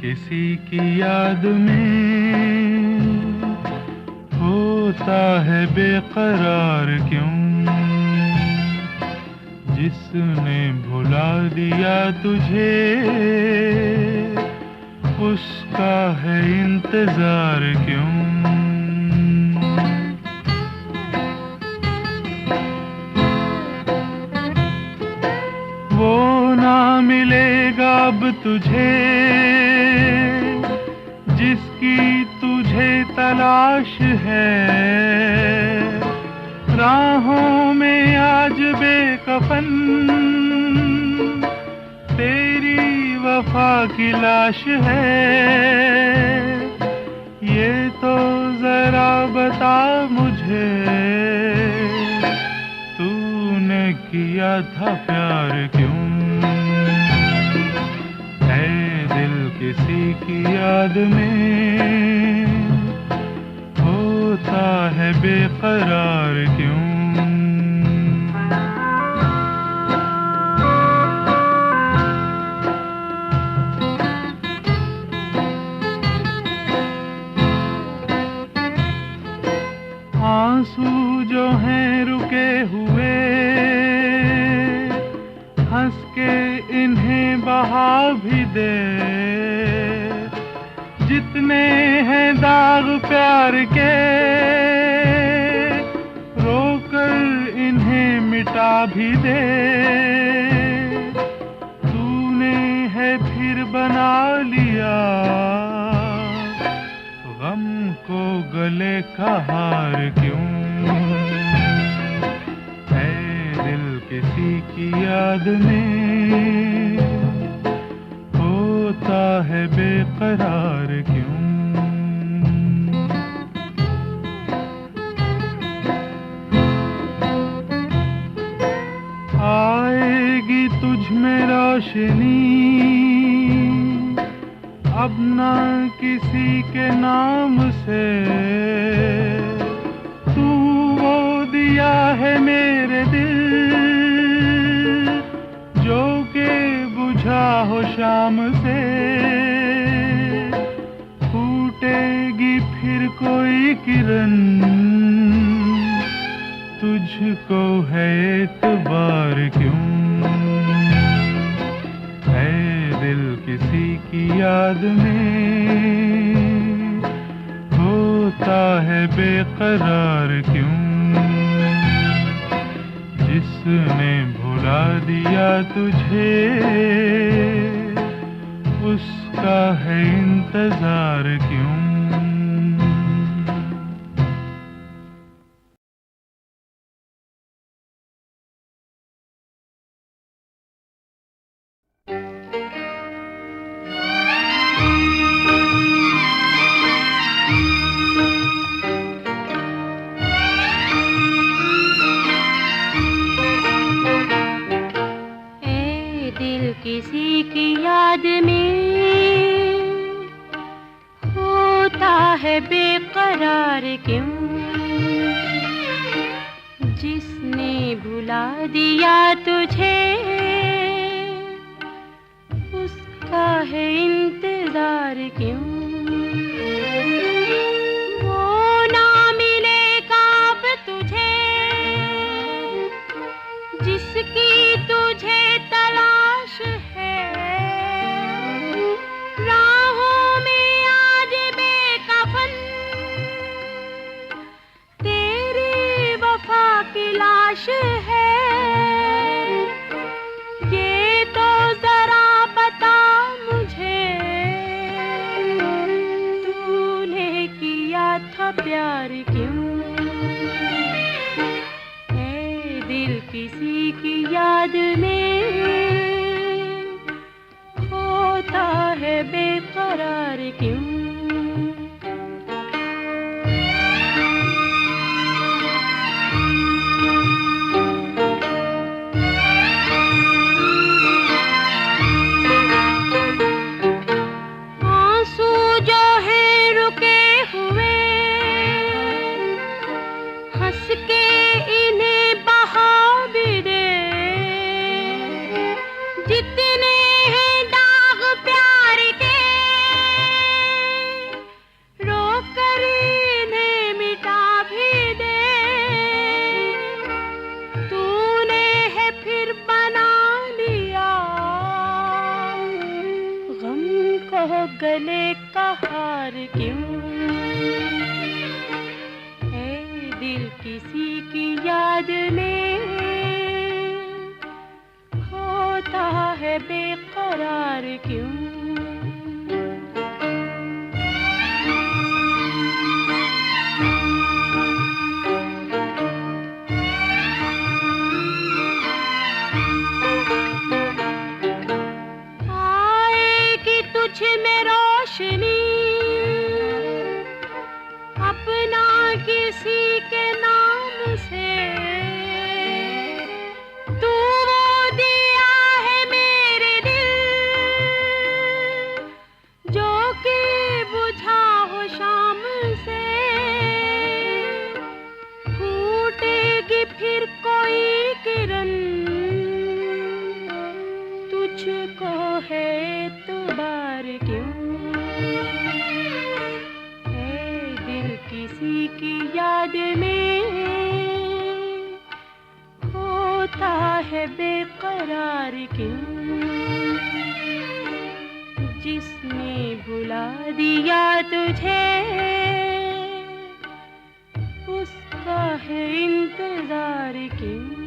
किसी की याद में होता है बेकरार क्यों? जिसने भुला दिया तुझे उसका है इंतजार क्यों? वो ना मिलेगा अब तुझे जिसकी तुझे तलाश है। राहों में आज बेकफन तेरी वफा की लाश है। ये तो जरा बता मुझे तूने किया था प्यार क्यों? है दिल किसी की याद में होता है बेकरार क्यों? आंसू जो हैं रुके हुए हंस के इन्हें बहा भी दे। जितने हैं दाग प्यार के रोकर इन्हें मिटा भी दे। तूने है फिर बना लिया गम को गले का हार क्यों? है दिल किसी की याद में होता है बेकरार क्यों? आएगी तुझ में रोशनी अब ना किसी के नाम से। तू वो दिया है मेरे दिल जो के बुझा हो शाम से। फूटेगी फिर कोई किरण तुझको है एतबार क्यों? है दिल किसी की याद में होता है बेकरार क्यों? जिसने भुला दिया तुझे उसका है इंतजार क्यों? किसी की याद में होता है बेकरार क्यों? जिसने भुला दिया तुझे उसका है इंतजार क्यों? वो ना मिलेगा अब तुझे जिसकी तुझे तलाश है। राहों में आज बेकफन तेरी वफा की लाश है। ये तो जरा बता मुझे तूने किया था प्यार क्यों? है दिल किसी की याद में होता है बेकरार क्यों? आंसू जो है रुके हुए हंस के इन्हें बहा भी दे। जितने हैं दाग प्यार के गले का हार क्यों? है दिल किसी की याद में होता है बेकरार क्यों? तुझ में रोशनी अपना किसी के नाम से, तू वो दिया है मेरे दिल जो कि बुझा हो शाम से। फूटेगी फिर कोई किरण तुझको है एतबार क्यों? है दिल किसी की याद में होता है बेकरार क्यों? जिसने भुला दिया तुझे उसका है इंतजार क्यों?